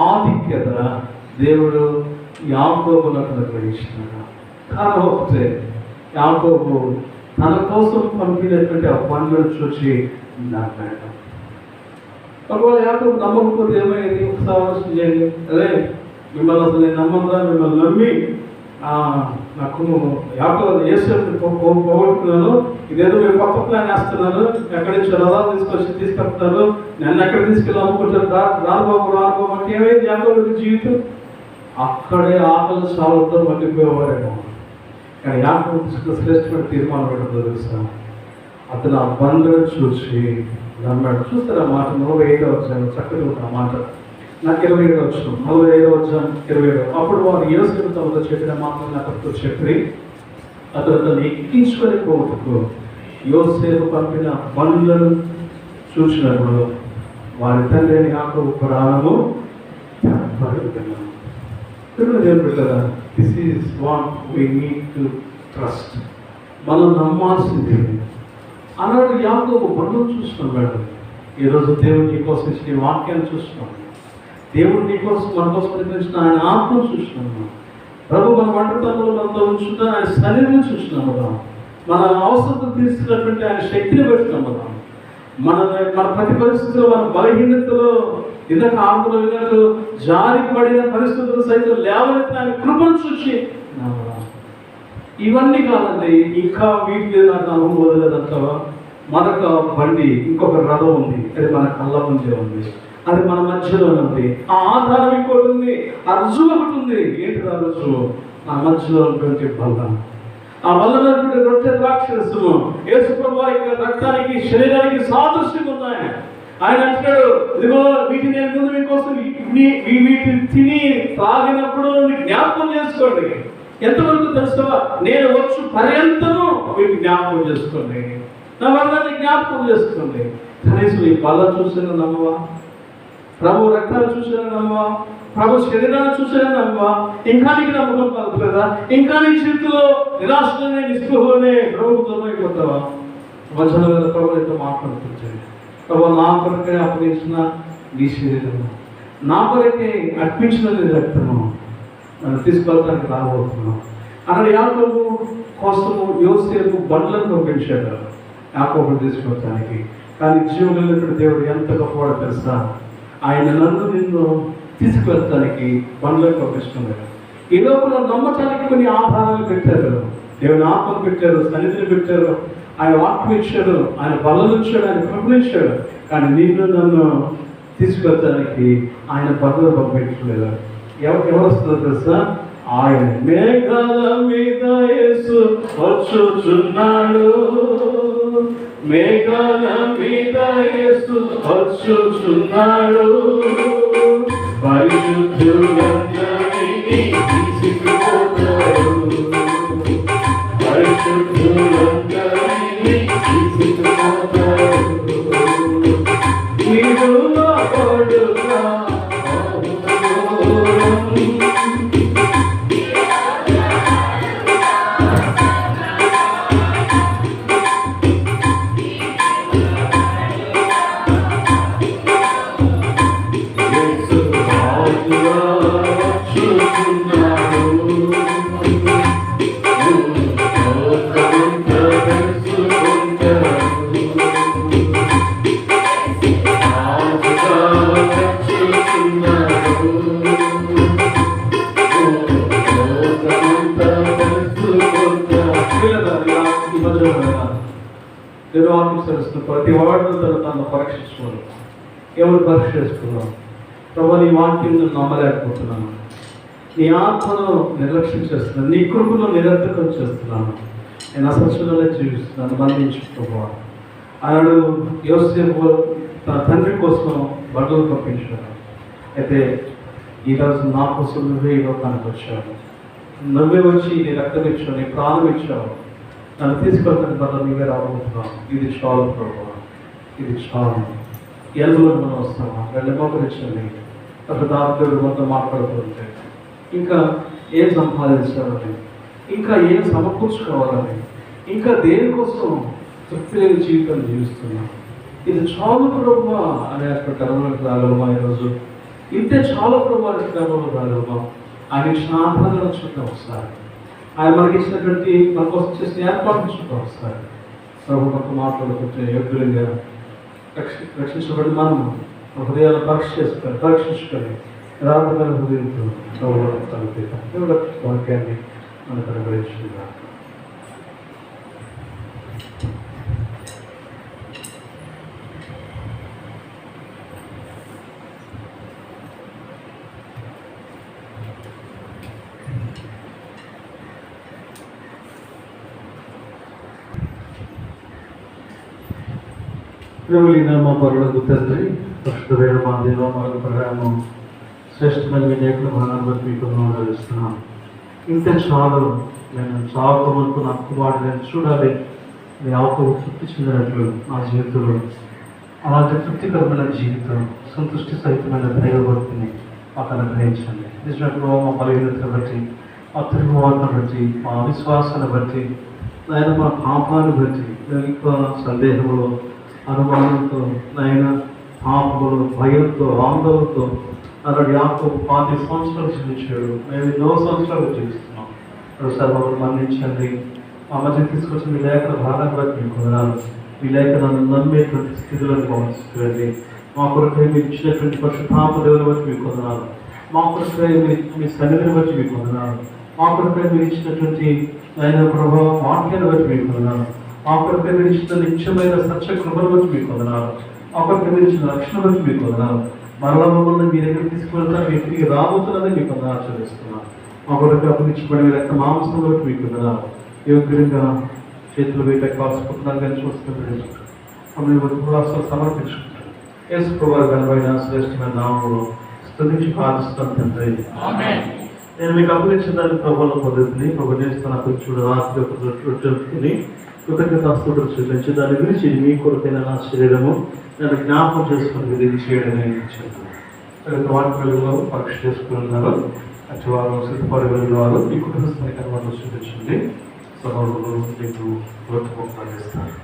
S1: ఆధిక్యత దేవుడు యాకోబులకు అనుగ్రహించినాడు. కారణం ఒకటే, యాకోబు తన కోసం పంపినటువంటి ఆ పనులను చూసి నమ్మాడు. ఒకవేళ యాకోబు నమ్మకపోతే ఏమైంది? ఒకసారి ఆలోచన చేయండి. అదే మిమ్మల్ని అసలు నేను నమ్మదా, మిమ్మల్ని నమ్మి నాకు యాకోబు యేసుని పోగొట్టుకున్నాను, ఇదేదో మీరు కొత్త ప్లాన్ వేస్తున్నారు, ఎక్కడి నుంచి రథాలు తీసుకొస్తున్నారు, నన్ను ఎక్కడ తీసుకెళ్ళి అమ్ముకుంటారు, రానుబాబు అంటే ఏమైంది యాకోబు జీవితం? అక్కడే ఆకలి సాగుతో మళ్ళీపోయేవారేమో. కానీ యాకోబు తీసుకున్న శ్రేష్టమైన తీర్మానం పెట్టడం తెలుస్తాను. అతను ఆ బండను చూసి నమ్మాడు. చూస్తారా మాట 45వ అధ్యాయం చక్కగా ఉంటుంది ఆ మాట. నాకు 27వ అధ్యాయం 45వ అధ్యాయం 27. అప్పుడు వారు యోసేపు తమతో చెప్పిన మాటలు నాకు చెప్పి అతను ఎక్కించుకొని పోవటకు యోసేపు పంపిన బండ్లను చూసినప్పుడు వారి తండ్రి యాకోబు ప్రాణము కదా. This is what we need to trust. మనం నమ్మాల్సింది అన్నాడు యాకోబు. బండ్లను చూస్తున్నాడు. ఈరోజు దేవుడు నీ కోసం ఇచ్చిన వాక్యాన్ని చూస్తున్నాడు. దేవుడు నీ కోసం మన కోసం నిర్మించిన ఆయన ఆత్మను చూస్తున్నాము. ప్రభు మన వంటతంలో మనతో ఉంచుతా ఆయన శరీరం చూస్తున్నాము. మన అవసరం తీసుకున్నటువంటి ఆయన శక్తిని పెట్టుకున్నాము. మన ప్రతి పరిస్థితిలో మన బలహీనతలో ఇందాక ఆత్మలో విన్నట్టు జారిపడిన పరిస్థితులు సైతం లేవనెత్తిన ఆయన కృపను చూసి ఇవన్నీ కాదండి, ఇంకా వీటి నాకు అనుభవం వదలేదంటావా? మరొక బండి, ఇంకొక రథం ఉంది, అది మన కళ్ళ ముందే ఉంది, అది మన మధ్యలో ఉంది. ఆ ఆధారం ఇంకోటి ఉంది, ఆ రుజువు ఒకటి ఉంది. ఏంటి ఆ రుజువు? ఆ మధ్యలో ఉన్నటువంటి బల్ల. ఆ బల్లనటువంటి రొట్టె ద్రాక్షరసము యేసుప్రభు వారి రక్తానికి శరీరానికి సాదృశ్యంగా ఉన్నాయి. ఆయన అంటాడు, ఇదిగో వీటిని నేను ముందు మీకోసం వీటిని తిని తాగినప్పుడు జ్ఞాపకం చేసుకోండి. ఎంతవరకు తెలుసా? నేను వచ్చు పర్యంతము వీటిని జ్ఞాపకం చేసుకోండి, నా వర్గాన్ని జ్ఞాపకం చేసుకోండి. కనీసం ఈ బల్ల చూసిన నమ్మవా? ప్రభు రక్తాలు చూసిన నమ్మవా? ప్రభు శరీరాన్ని చూసిన నమ్మవా? ఇంకా నీకు నమ్మకం కలుగుతుందా? ఇంకా నీ జీవితంలో నిరాశలోనే నిస్పృహలోనే ప్రభుత్వం అయిపోతావా? వచనం మీద ప్రభు ఎంతో మాట్లాడుతుంటాడు. ప్రభు నా కొరకే అప్పగించిన నీ శరీరము, నా కొరకే అర్పించిన నీ రక్తము నన్ను తీసుకెళ్ళడానికి రాబోతున్నాం అన్నాడు. యాకోబు కోసము యోసేపు బండ్లను పంపించాడు యాకోబుని తీసుకెళ్ళడానికి. కానీ జీవులైనటువంటి దేవుడు ఎంత గొప్పవాడో తెలుసా? ఆయన నన్ను నిన్ను తీసుకువెళ్ళడానికి బండ్లను పంపిస్తున్నాడు. ఈ లోపల నమ్మటానికి కొన్ని ఆధారాలు పెట్టారు. దేవుని ఆత్మను పెట్టారు, సన్నిధిని పెట్టారు, ఆయన వాక్యం ఇచ్చాడు, ఆయన బలం ఇచ్చాడు, ఆయన కృపను ఇచ్చాడు. కానీ నిన్ను నన్ను తీసుకెళ్ళడానికి ఆయన బండ్లను పంపించలేదు. ఎవరు వస్తుందో తెలుసా? ఆయన మేఘాల మీద యేసు వచ్చుచున్నాడు, మేఘాల మీద యేసు వచ్చుచున్నాడు, పరిశుద్ధులందరినీ తీసుకుపోతాడు, పరిశుద్ధులందరినీ తీసుకుపోతాడు. నీవు నా కొడుకా ప్రతి వాడిని తను పరీక్షించుకోవాలి. ఎవరు పరీక్ష చేసుకున్నాం? ప్రభు నీ వాక్యం నమ్మలేకపోతున్నాను, నీ ఆత్మను నిర్లక్ష్యం చేస్తున్నాను, నీ కృపను నిరర్థకం చేస్తున్నాను, నేను అసత్యంలోనే జీవిస్తున్నాను, బంధించుకోవాలి. ఆనాడు యోసేపు తన తండ్రి కోసం బట్టలు పంపించాడు. అయితే ఈరోజు నా కోసం నువ్వే ఈ లోకానికి వచ్చావు, నువ్వే వచ్చి నీ రక్తం ఇచ్చావు, నీ ప్రాణం ఇచ్చావు, నన్ను తీసుకెళ్తాను బట్టలు నువ్వే రాబోతున్నావు. ఇది చాలు ప్రభు, ఇది చాలు. ఎందులో మనం వస్తామా? రెండు మోకరించండి. అక్కడ దాంట్లో మొత్తం మాట్లాడుతుంటే ఇంకా ఏం సంపాదించాలని, ఇంకా ఏం సమకూర్చుకోవాలని, ఇంకా దేనికోసం తృప్తి లేని జీవితం జీవిస్తున్నాం. ఇది చాలు ప్రభు అనే అక్కడ కర్మలకు రాగలమా? ఈరోజు ఇంతే చాలు ప్రభు అనే కర్మలకు రాగలమా? ఆయన ఇచ్చిన ఆధారాలను చూద్దాం ఒకసారి, ఆయన మనకి ఇచ్చినటువంటి మన కోసం చేసిన ఏర్పాటు చూద్దాం ఒకసారి. ప్రభు మనకు మాట్లాడుకుంటే యోగ్యులుగా రక్షించబడి మనం హృదయాలు పరీక్షించుకొని రాత్రి హృదయంతో దేవుడు వాక్యాన్ని మనకు అనుగ్రహించుకుందాం.
S2: మా పరులకు తండ్రి, పరిశుద్ధమైన మా దేవ, మరొక ప్రయాణం శ్రేష్టమైన వినేకుల భాగాన్ని బట్టి మీకు ఆదరిస్తున్నాం. ఇంత చాలు, నేను చావుకోమనుకున్న కుమారుడు నేను చూడాలి, మీ ఆకు తృప్తి చెందినట్లు నా జీవితంలో అలాంటి తృప్తికరమైన జీవితం, సంతృష్టి సహితమైన దైవభక్తిని మాకు అనుగ్రహించండి. నిజంగా మా బలహీనతను బట్టి, మా తిరుగుబాటును బట్టి, మా అవిశ్వాసాన్ని బట్టి, ఆయన మా పాపాన్ని బట్టి ఇంకా సందేహంలో, అనుమానంతో, నాయన పాపములు, భయంతో, ఆందోళనతో అలాంటి యాకోబు 5 సంవత్సరాలు జీవించాడు. మేము 9 సంవత్సరాలు జీవిస్తున్నాం. ఒకసారి మమ్మల్ని మన్నించండి. మా మధ్య తీసుకొచ్చిన మీ లేఖన భాగాన్ని బట్టి మీకు వందనాలు. మీ లేఖనాన్ని నమ్మేటువంటి స్థితిలోకి మమ్మల్ని తీసుకురండి. మా కొరకై మీరు ఇచ్చినటువంటి పరిశుద్ధాత్మ దేవుని బట్టి మీకు వందనాలు. మా కొరకై మీ సన్నిధిని బట్టి మీకు వందనాలు. మా కొరకై మీరు ఇచ్చినటువంటి ఆయన ప్రభావ వాక్యాన్ని బట్టి మీకు వందనాలు. మా కొరకై మీరు ఇచ్చిన నిత్యమైన సత్య కృపను బట్టి మీకు వందనాలు. మా కొరకై మీరు ఇచ్చిన రక్షణ బట్టి మీకు వందనాలు. మరలా మమ్మల్ని మీ దగ్గర తీసుకువెళ్తారు, మీ తిరిగి రాబోతున్నదని మీకు వందనాలు ఆచరిస్తున్నాను. మా కొరకు అప్పగించబడి రక్త మాంసం బట్టి మీకు వందనాలు. యోగ్యంగా చేతులు వేట కాల్చుకుంటున్నాను కానీ చూస్తుంది మమ్మల్ని సమర్పించుకుంటాను. యేసు ప్రభువు ఘనమైన శ్రేష్టమైన నామములో స్తుతించి ప్రార్థిస్తాను తండ్రి. నేను మీకు అప్పగించిన దాని ప్రభువుల పద్ధతిని ప్రభుత్వ చూడ రాత్రి జరుపుకుని కృతజ్ఞతాస్తుతులు చూపించి దాని గురించి మీ కొరకైన నా శరీరము నన్ను జ్ఞాపకం చేసుకుని విధి చేయడమే ఇచ్చాను. వాటిలో పరీక్ష చేసుకున్నారు. అటు వారు సిద్ధపడి వెళ్ళిన వారు మీ కుటుంబ కనుమలు చూపించండి. సహోదరులు మీకు ప్రోత్సాహిస్తారు.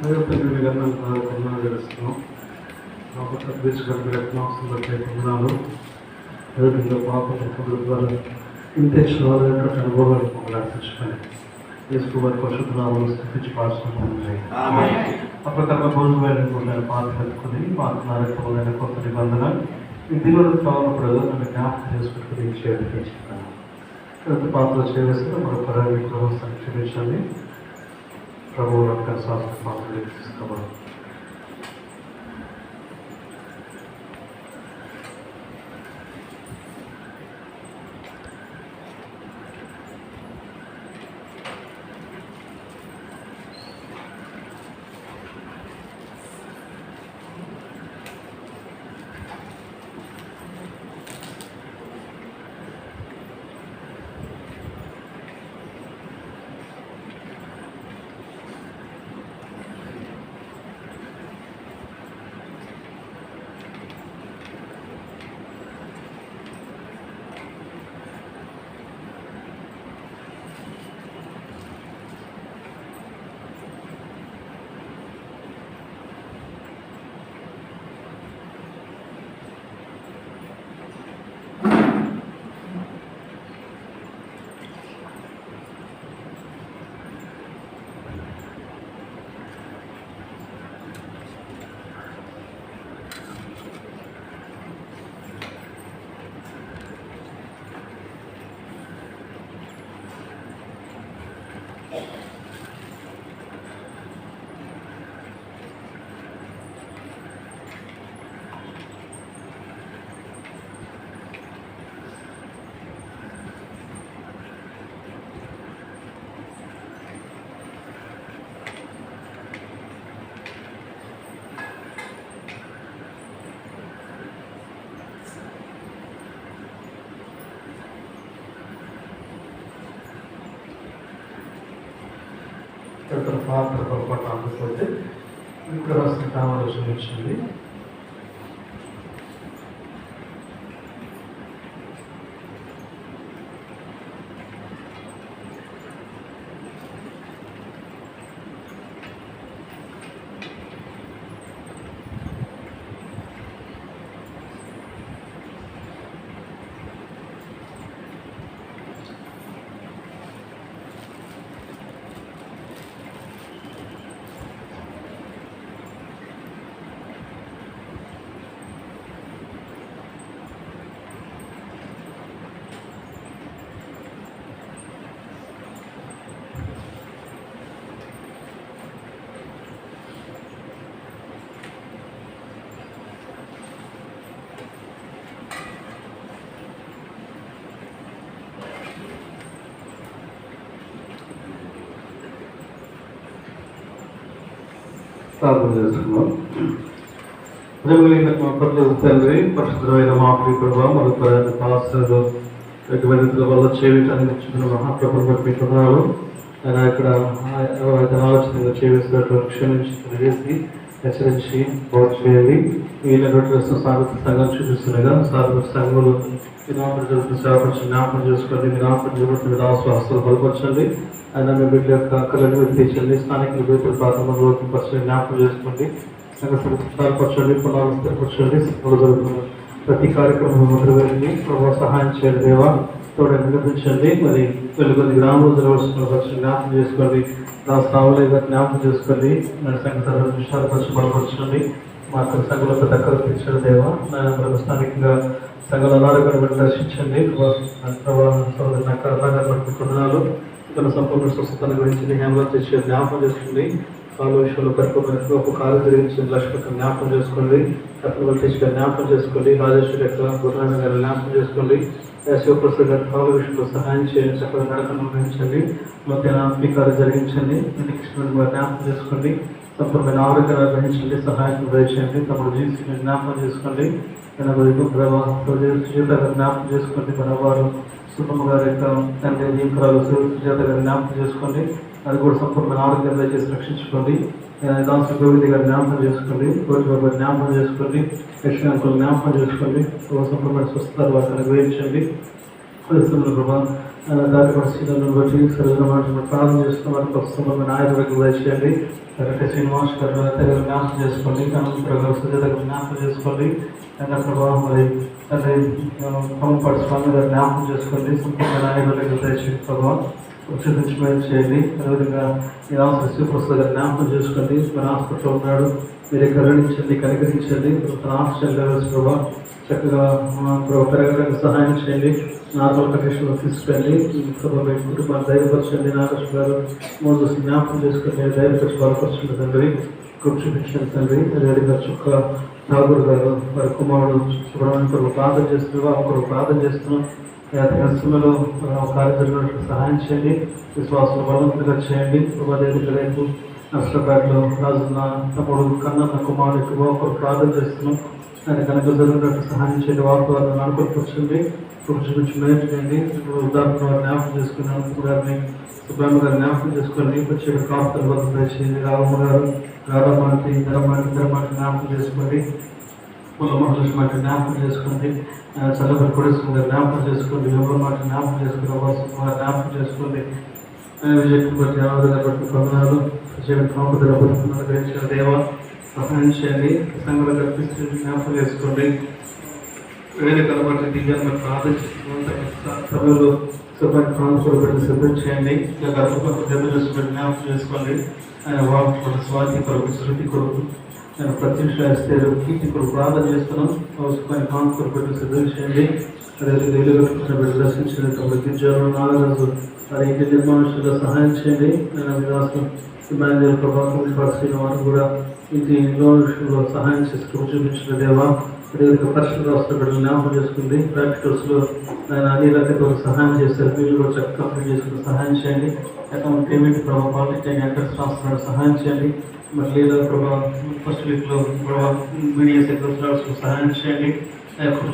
S2: తండ్రి గారిని కొందరు తెలుస్తున్నాం పాప తగ్గించగలిగిన రత్నాంశం బట్టి కొందరు అదేవిధంగా పాప ముఖ్యుల ద్వారా ఇంటెన్షనల్ అనుభవాలు ప్రార్థించుకొని యేసు వారి పరిశుద్ధనామమును స్తుతించి పాడుతున్నాం. అప్పటికల్లా భోజనమైన పాత్ర పెట్టుకుని పాత్ర రక్తమైన కొత్త నిబంధన ఈ దిగులు కావాలప్పుడు నన్ను జ్ఞాపకం చేసుకుంటుని చేస్తున్నాను. పాత్ర చేస్తే మన పర్యావరణ సంక్షేమించండి. ప్రభువు యొక్క శాస్త్ర పాత్ర తీసుకోవాలి. ఇక్కడ పాత్ర పొరపాటు ఆగిపోతే ఇక్కడ రాసిన కావాల్సి వచ్చింది. ప్రార్థన చేసుకున్నాం. తండ్రి పరిశుద్ధమైన మా ప్రియప్రభ మరొక పాస్టర్ వ్యక్తిగతుల వల్ల చేయటానికి ఇచ్చిన మహాప్రభుని బట్టి మీకున్నాను. ఆయన ఇక్కడ ఆలోచనగా చేస్తున్నటువంటి క్షమించి తెలియజేసి హెచ్చరించి బాగు చేయండి. వీళ్ళ సాగత సంఘం చూపిస్తుండగా సాగత సంఘంలో వినాపన జరుగుతున్న సేవపరిచి జ్ఞాపకం చేసుకోండి. వినాపన జరుగుతున్న ఆశ్వాసాలు బలపరచండి. ఆయన మీ బిడ్డ యొక్క అక్కలను తీర్చండి. స్థానికుల బిడ్డల ప్రాంతంలో పరిచయం జ్ఞాపకం చేసుకోండి. స్థిరపరచండి, పునఃస్థిరపరచండి. జరుగుతున్న ప్రతి కార్యక్రమం మొదలుపెట్టి ప్రభావ సహాయం చేయండి. దేవా తోడు నిర్మించండి. మరి వెలుగుని గ్రామంలో జరగవలసిన పరిచయం జ్ఞాపకం చేసుకోండి. నా సావులేగా జ్ఞాపకం చేసుకోండి. సంఘ విషయాలు పరిచయం బలపరచండి. మా సంఘంలో దగ్గర తీర్చండి. దేవా నా స్థానికంగా సంఘాల అనారోగ్యాన్ని దర్శించండి. కొందనాలు తన సంపూర్ణ స్వస్థతను గురించి హేమరాజ్ చేసి జ్ఞాపకం చేసుకోండి. కాలు విషయంలో పరిపూర్ణ ఒక కాలు జరిగించిన లక్ష్మణ్ జ్ఞాపకం చేసుకోండి. అతను తీసుకొని జ్ఞాపకం చేసుకోండి. రాజేశ్వరి యొక్క గురునాథ్ గారు జ్ఞాపకం చేసుకోండి. శివప్రసాద్ గారి కాలు విషయంలో సహాయం చేయండి. చక్కగా నడకను నిర్వహించండి. మధ్యాహ్న ఆత్మీకాలు జరిగించండి. కృష్ణుని జ్ఞాపకం చేసుకోండి. సంపూర్ణమైన ఆరోగ్యాన్ని గ్రహించండి. సహాయం దయచేయండి. తమ జీవితాన్ని జ్ఞాపకం చేసుకోండి. జ్ఞాపకం చేసుకోండి. మన వారు సుబ్బమ్మ గారి యొక్క తండ్రి దీపరాలు సుజాత గారి జ్ఞాపకం చేసుకోండి. అది కూడా సంపూర్ణమైన ఆరోగ్యం దయచేసి రక్షించుకోండి. దాసు గోవింద్ గారి జ్ఞాపకం చేసుకోండి. గోవింద్ జ్ఞాపకం చేసుకోండి. యశ్వంతులు జ్ఞాపకం చేసుకోండి. సంపూర్ణమైన స్వస్థత వాటిని గ్రహించండి. పరిస్థితులు ప్రభావ దాని పరిస్థితులను బట్టి సరైన వాటిని ప్రార్థన చేస్తున్న వాటి పుస్తకం నాయకులకు దయచేయండి. కరెక్ట్ శ్రీనివాస్ గారు దగ్గర జ్ఞాపకం చేసుకోండి, కనుక సుజాత దగ్గర జ్ఞాపకం చేసుకోండి. అయినా ప్రభావం మరి తండ్రి కమ్మపాటి స్వామి గారు జ్ఞాపకం చేసుకోండి. సంపూర్ణ నాయకులకు దయచేయండి ప్రభావం ఉచితం చేయండి. అదేవిధంగా ఈ ఆఫీస్ శ్రీప్రసాద్ గారు జ్ఞాపకం చేసుకోండి. మన హాస్పిటల్లో ఉన్నాడు, మీరే కరుణించండి, కనికరించండి. తన ఆఫీషియల్ లెవెల్స్ ప్రభావ చక్కగా పెరగడానికి సహాయం చేయండి. నార్మల్ కండిషన్లో తీసుకెళ్ళి కుటుంబాన్ని ధైర్యపరచండి. నాగేశ్వర గారు మోజస్ జ్ఞాపకం చేసుకుని ధైర్యపరిచి బలపరచండి తండ్రి, కూర్చోపించండి తండ్రి. అదేవిధంగా చుక్క ఠాగూర్ గారు వారి కుమారుడు సుబ్రహ్మణ్యం కొరకు ప్రార్థన చేస్తున్నారు, ఒకరు ప్రార్థన చేస్తున్నాం. సమయంలో కార్యక్రమాలకు సహాయం చేయండి, విశ్వాసం బలవంతంగా చేయండి. అదేవిధంగా రేపు నష్టపేటలో రాజున్న తమ్ముడు కన్న కుమారుడికి ఒకరు ప్రార్థన చేస్తున్నాం. ఆయన కనుక జరిగినట్టు సహాయం చేయండి. వాతావరణాన్ని అనుకూలపరచండి, చూపించండి. ఇప్పుడు ఉదాహరణ జ్ఞాపకం చేసుకుని అనంత గారిని సుబ్రహ్మ గారు జ్ఞాపకం చేసుకొని ప్రత్యేక ప్రాప్తుల వద్ద దయచేయండి. రామమ్మ గారు రాధమాటి ధరమాటి జ్ఞాపకం చేసుకోండి. పుల్లమహలక్ష్మి జ్ఞాపకం చేసుకోండి. చల్లబడి కొడేశ్వరి గారు జ్ఞాపకం చేసుకోండి. యువమాట జ్ఞాపకం చేసుకుని వాసు జ్ఞాపకం చేసుకోండి. విజయకుని బట్టి ఆరోగ్య బట్టి కొందనాలు ప్రత్యేక కాంపుదల బతుకున్న గ్రహించిన దేవ సహాయం చేయండి. సంఘంలో కల్పిస్తూ జ్ఞాపకం చేసుకోండి. వేదికల బట్టి దివ్యంగా ప్రార్థించిన సభలో సుబ్రహ్మణ్య ప్రాంతాలు పెట్టి సిద్ధం చేయండి. గర్భపత్ర జన్మదశ జ్ఞాపకం చేసుకోండి. ఆయన వాకు స్వాతి కొరకు శృతి కొరకు నేను ప్రత్యక్ష కీర్తి కొరకు ప్రార్థన చేస్తున్నాం. సుబ్రహ్మణ్య ప్రాంతాలు పెట్టి సిద్ధం చేయండి. అదేవిధంగా ఇల్లు కట్టుకున్న బిడ్డ దర్శించినటువంటి విద్యార్థులు నాగరాజు వారి ఇంటి నిర్మాణంలో సహాయం చేయండి. నేను విలాసం ఇమాన్యుయల్ ప్రభావం పరిస్థితి వారు కూడా ఇంటిలో విషయంలో సహాయం చేస్తూ చూపించిన దేవా. అదేవిధంగా పరిశుభ్ర రాష్ట్ర బిడ్డలు జ్ఞాపకం చేసుకుంది. ప్రాక్టికల్స్లో ఆయన అన్ని రకాల సహాయం చేస్తారు. వీళ్ళు చక్కగా కంప్లీట్ చేసుకుని సహాయం చేయండి. అకౌంట్ పేమెంట్ ప్రభావ పాలిటెక్నిక్ ఎంట్రన్స్ రాష్ట్రాలు సహాయం చేయండి. మరి లేదా ప్రభావ ఫస్ట్ వీక్లో ప్రభావ మీడియా సెక్రటరీ సహాయం చేయండి.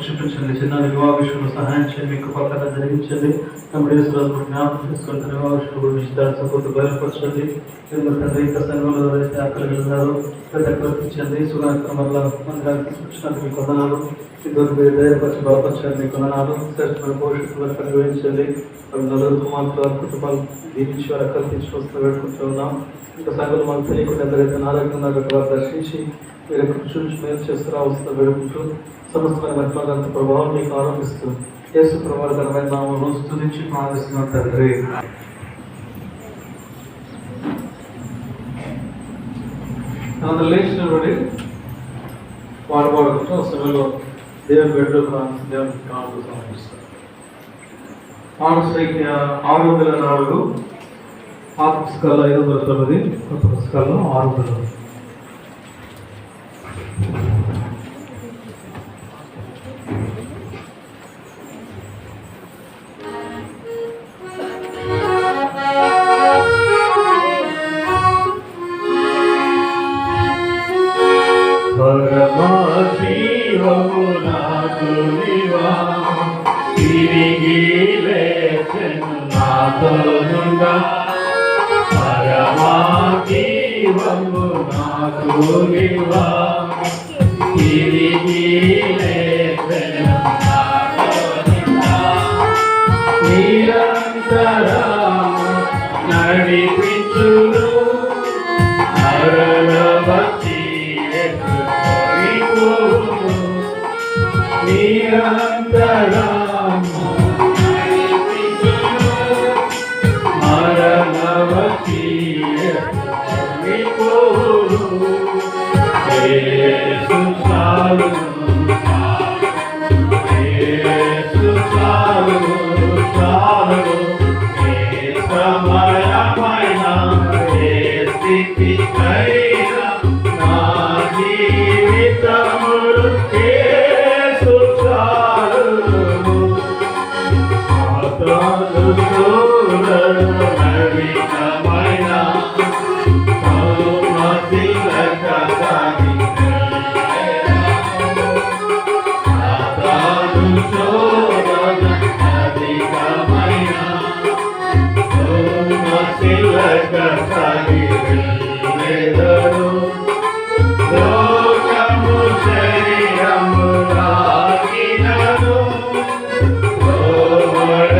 S2: చూపించండి. చిన్న వివాహ విషయంలో సహాయం చేయండి. మీకు పక్కన జరిగించండి. కంపెనీస్లో జ్ఞాపకం చేసుకుంటే వివాహ విషయంలో గురించి దాని సపోర్ట్ బయలుపరచండి. తండ్రి ఇంకా సంఘంలో ఎవరైతే అక్కడికి వెళ్ళారో ప్రతిపించండి. సుగాత్రం వల్ల మందిరానికి తీసుకొచ్చినందుకు మీకు వందనాలు. ఇద్దరు మీరు ధైర్యపరిచి బలపరచండి. మీకు వందనాలు. శ్రేష్టమైన భవిష్యత్తులో కనుగొహించండి. నలుగురు కుమార్తెల కుటుంబాలు దీవించి వారు కల్పించుకొస్తూ వేడుకుంటూ ఉన్నాం. ఇంకా సంఘంలో మనకు తెలియకుండా ఎంతైతే ఆరోగ్యంగా వారు దర్శించి మీరు ఎక్కడ చూసి మేలు చేస్తూ రావస్తుందో వేడుకుంటూ సమస్తమైన మహిమలంత ప్రభావం మీకు ఆరోపిస్తూ యేసు ప్రభావకరమైన నామములో స్తుతించి ప్రార్థిస్తున్నాం తండ్రి. అందరూ లేచినటువంటి పాడుకుంటూ సమయంలో దేవుని బిడ్డలు దేవునికి కాళ్ళు సమర్పిస్తారు. మానసిక 604 పాత పుస్తకాల్లో 509 కొత్త పుస్తకాల్లో 600.
S3: తిరిగి లేచెను నాతోనుండా పరమా జీవము నాతోనివా. తిరిగి లేచెను నాతోనుండా నిరంతరము నడిపించును మరణ భక్తి ఎత్తుకొనిపోవును. నిరంతరము నడిపించును మరణ భక్తి ఎత్తుకొనిపోవును. యేసు చాలును యేసు చాలును చాలును. ఏ సమయమైన ఏ స్థితికైనా నా జీవితములు యేసు చాలును. ఆతను చూడను నవీనమైన సౌమతిలక ఆతను చూడను అధికమైన సౌమతిలక సాగిరెదరు. లోకము శరీరము రాగినను లోబడి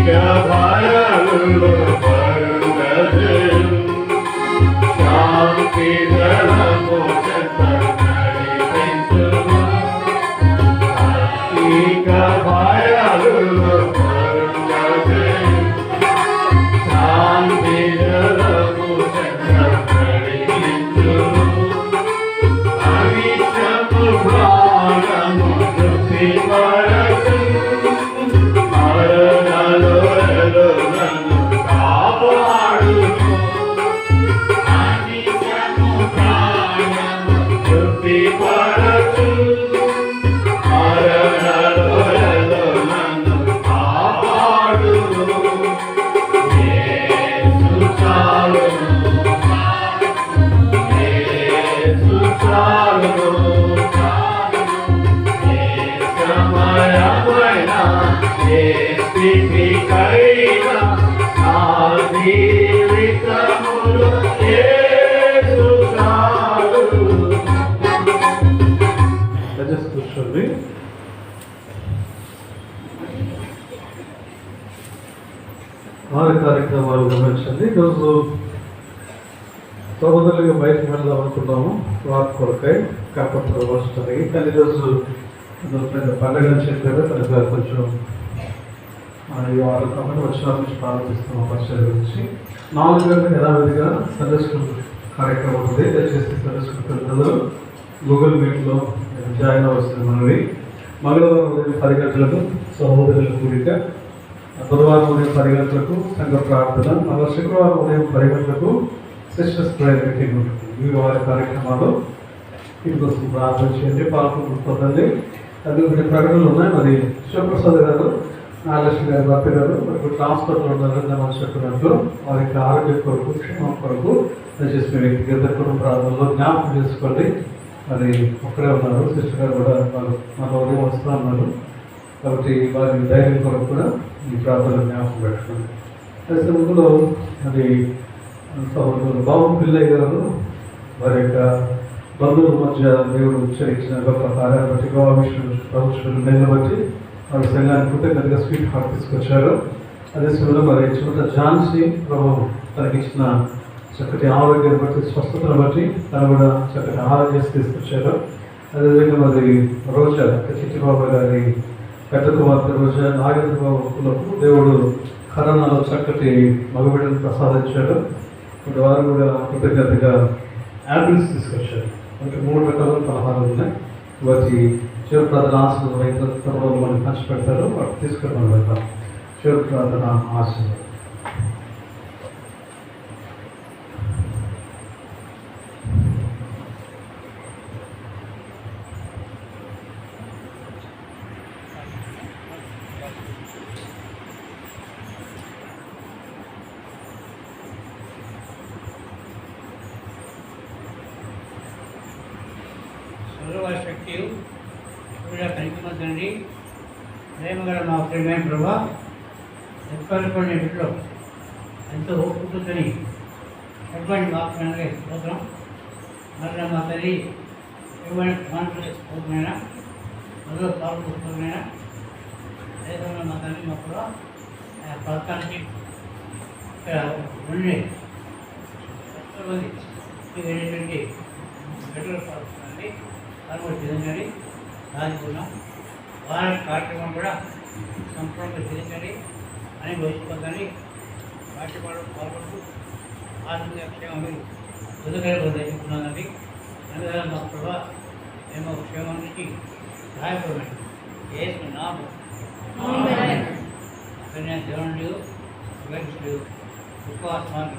S3: భయాలు పరుగజయం శాంతి జలము చెంత నడిపించును ఇక భయాలు పరుగజయం శాంతి జలము చెంత నడిపించును అవిషము ప్రాణము తృప్తి పరచు మరణలో నన్ను కాపాడును అవిషము ప్రాణము తృప్తి పరచు మరణలో నన్ను కాపాడును యేసు చాలును యేసు చాలును సమయమైనా ఏ స్థితికైనా నా జీవితములో యేసు చాలును.
S2: దయచేసి కూర్చోండి. వారి కార్యక్రమాలు గమనించండి. ఈరోజు సోదరులుగా బయటకు వెళ్దాం అనుకున్నాము వారి కొరకై కాకపోతే వస్తుంది. కానీ ఈరోజు పండుగ చెప్పారు కనుక కొంచెం ఈ వారు కాబట్టి వచ్చిన నుంచి ప్రారంభిస్తున్నాం పరిచయం గురించి. 4 గంటలకు యథావిధిగా సండే స్కూల్ కార్యక్రమం ఉంది. దయచేసి సండే స్కూల్ పిల్లలు గూగుల్ మీట్లో జాయిన్ అవ్వాల్సింది మనవి. మంగళవారం ఉదయం 10 గంటలకు సహోదరుల కూడిక, బుధవారం ఉదయం 10 గంటలకు సంఘ ప్రార్థన, మళ్ళీ శుక్రవారం ఉదయం 10 గంటలకు సిస్టర్స్ ప్రేయర్ మీటింగ్ ఉంటుంది. ఇవి వారి కార్యక్రమాలు. ఇందుకోసం ప్రార్థన చేయండి, పాల్గొంటుంది. అది ఒకటి ప్రకటనలు ఉన్నాయి. మరి శివప్రసాద్ గారు, నాగలక్ష్మి గారు, భర్త గారు మరి ట్రాన్స్పోర్ట్లో ఉన్నారని మనం చెప్పినట్లు వారికి ఆరోగ్య కొరకు క్షేమం కొరకు దయచేసి మీ వ్యక్తిగత కుటుంబ ప్రార్థనలో జ్ఞాపకం చేసుకోండి. మరి ఒక్కడే ఉన్నారు, సిస్టర్ గారు కూడా వాళ్ళు మన ఉదయం వస్తూ ఉన్నారు కాబట్టి వారి ధైర్యం కొరకు కూడా ఈ ప్రార్థనలో జ్ఞాపకం పెట్టుకోండి. అయితే ముందులో మరి సహోదరులు బాబు పిల్లయ్య గారు వారి యొక్క బంధువుల మధ్య దేవుడు ఉచ్చరించిన గొప్ప కార్యాన్ని బట్టి ప్రభుత్వం బట్టి వారి సంఘాన్ని కృతజ్ఞతగా స్వీట్ హార్ట్ తీసుకొచ్చారు. అదే సమయంలో మరి చివరి ఝాన్సీ ప్రభు తనకిచ్చిన చక్కటి ఆరోగ్యాన్ని బట్టి స్వస్థతను బట్టి తను కూడా చక్కటి ఆహారం చేసి తీసుకొచ్చారు. అదేవిధంగా మరి రోజా చిట్టిబాబు గారి పెద్ద కుమార్తె రోజా నాగేంద్ర బాబులకు దేవుడు కరోనాలో చక్కటి మగబిడ్డను ప్రసాదించాడు. ఇప్పుడు వారు కూడా కృతజ్ఞతగా యాపిల్స్ తీసుకొచ్చారు. అంటే 3 రకాల పలహారాలు ఉన్నాయి. వాటి చివరి ప్రార్థన ఆశలు రైతుల త్వరలో మనకి పంచిపెడతారు. వాటి తీసుకుని వెళ్తాం. చివరి ప్రార్థన ఆశలు.
S4: సర్వశక్తియు కూడా కనిపించండి. ప్రేమగల మా ప్రేమే ప్రభా, ఎప్పటికొన్ని ఇంట్లో ఎంతో ఓపుతుందని ఎటువంటి మాత్రమే స్తోత్రం. మళ్ళీ మా తల్లి ఇవ్వని కాన్ఫిడెన్స్ అందులో పాల్గొంటున్నాయినా లేదంలో మా తల్లి మా ప్రభా ప్రాంతానికి ఇక్కడ ఉండే ఎంతోమంది వెళ్ళేటువంటి పెట్రోల్ పాల్గొంటుంది అనుమతి చెందించండి. రాజుకున్నాం వారి కార్యక్రమం కూడా సంపూర్ణంగా చెందించండి అని వచ్చిపోతుంది. కార్యక్రమాలు పాల్గొంటూ ఆర్థిక క్షేమం మీరు ఎదుగుదల దయచుకున్నానండి. అందువల్ల మా ప్రభా మేము క్షేమం నుంచి సహాయపడమండి. చేస్తున్నాము దేవుడు వ్యక్తులు ఉపవాసాలు